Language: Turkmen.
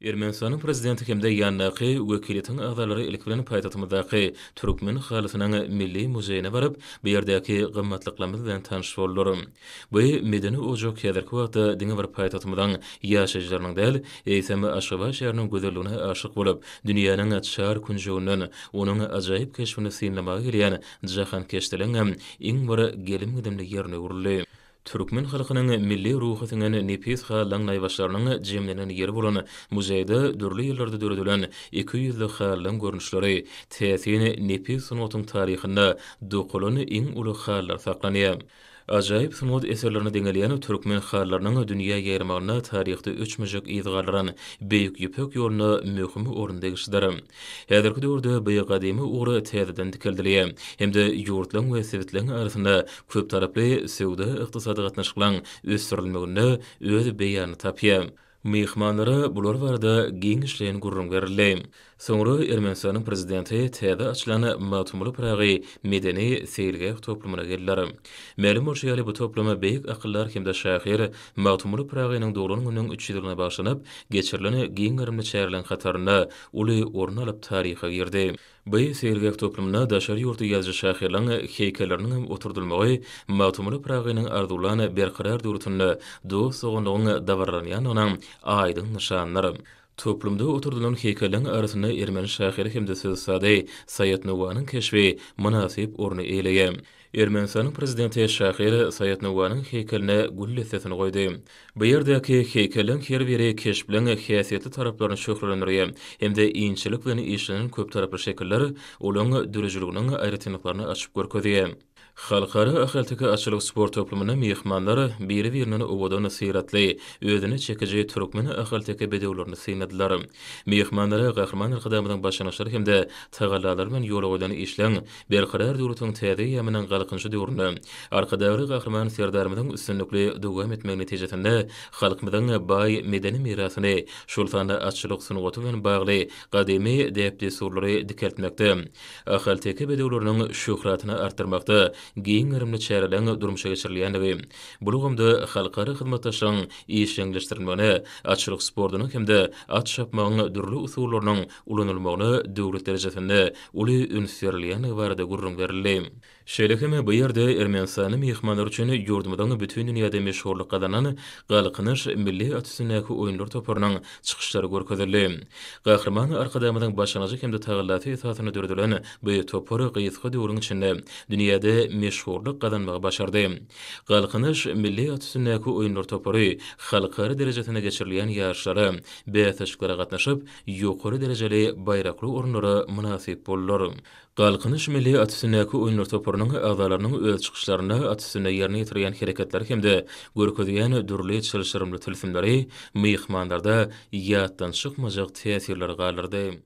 Ermenistanın prezidenti hemde ýannaky wekiliýetiň agzalary ilk bilen paýtagtymyzdaky Türkmen halysynyň milli muzeýine baryp, bu ýerdäki gymmatlyklary bilen tanyş boldular. Bu medeni ojak häzirki wagtda diňe bir paýtagtymyzdan ýaşaýjylarynyň däl, eýsemi Aşgabat şäheriniň gözelligine aşyk bolup, dünýäniň çar künjegininden onuň ajaýyp keşfini synlamaga gelýän jahan keşdelen hem iň bir gelim gidimli ýerine uruly. Türkmen halkynyň milli ruhatynyň nepis halyň naýbaşlarynyň jemlenen ýeri bolan muzeýde dürli ýyllarda döredilen 200 halyň görnüşleri, täsini nepis sunutyň taryhynda dokulyny iň uly hallar saklanýar. Ajaýyp sunut eserlerini deňelýän türkmen hallarynyň dünýä ýermagyna taryhda öçmejek ýyzgalaran beýik ýüpek ýoluny möhüm orunda geçdiler. Häzirki döwürde bu gadymy uğra täzeden dikildilýär. Hemde ýurtlaryň we sebitlerin arasynda köp taraply sowda ykdysady gatnaşyklaryň ösdirilmegine öz beýany tapýar. Mehmanlara bular barada giň işleýän gurrun berildi. Soňra Ermenistanyň prezidenti täze açylan Matumuly Pragy medeni seýilgäh toplumyna geldiler. Mälim bolýar bu topluma beýik akyllar hemde şahyr Matumuly Pragynyň dogrunyň günüň 3 ýylyna başlanyp, geçirilen giň garymly çärilen hatarynda uly orun alyp taryha girdi. Bu seýilgäh toplumyna daşary ýurty ýazgy şahyrlaryň heýkelleriniň oturdylmagy Matumuly Pragynyň arzuwlaryny berqarar durtuny dost soňlygyň dawarlanýanyň aýdyn nişanlary. Toplumda oturdulan heykellerin arasında Ermeni şahyry hemde sözsady Sayat Nowanyň keşfi münasip orny eýleýär. Ermenistanyň prezidenti şahyr Sayat Nowanyň heykeline gül lessesini goýdy. Bu ýerdäki heykeliň her biri keşf bilen häsiýetli taraplaryny şöhretlendirýär. Hemde iňçilik bilen işlenen köp taraply şekiller olaň dürüjliginiň aýrytynlyklaryny açyp görkezýär. Halkara ahaltyky açylyk sport toplumyna mehmanlar biri-birini owadan syratly, özüni çekiji türkmen ahaltyky bedewlerini synladylar. Mehmanlara gahrman ýardamynyň başlanyşlary hemde tagallalar bilen ýola goýulan işleň berqarar durtuň täze ýamynyň galkynjy döwründe arkadaşly gahrman serdarymyň üstünlikli dowam etmegi netijesinde halkymyzyň baý medeni mirasyny şultanda açylyk sunugaty bilen bagly gadymy depdi surlary dikeltmekde. Ahaltyky bedewleriniň şöhratyny artdyrmakda giň garymly çärilen durmuşa geçirilýändigi, bulugymda halkara hyzmatdaşlygyň işleňleşdirilmegine, açylyk sportunyň hemde at şapmagyň dürli usullarynyň ulanylmagyna döwlet derejesinde uly ünsürlýän barada gurrun berildi. Şeýlekime bu ýerde Ermenistanyň mehmanlar üçin ýurdumyň bütün dünýäde meşhurlyk gazanan galkynyş milli atüsündäki oýunlar toparynyň çykyşlary görkezildi. Gahrman arkadamyň başlanyjy hemde tagallaty esasyna döredilen bu topary gyýyska döwrüň içinde dünýäde meşhurlyk gazanmagy başardy. Galkynyş milli atüsündäki oýunlar topary halkara derejesine geçirilýän ýarşlara, beýatçylara gatnaşyp, ýokary derejeli baýrakly orunlara münasip boldular. Galkynyş milli atüsündäki oýunlar toparynyň agzalarynyň öz çykyşlaryna atüsünde ýerine ýetirýän hereketler hemde görkezýän dürli çylşyrymly tilsimleri mehmanlarda ýatdan çykmajak täsirler galyrdy.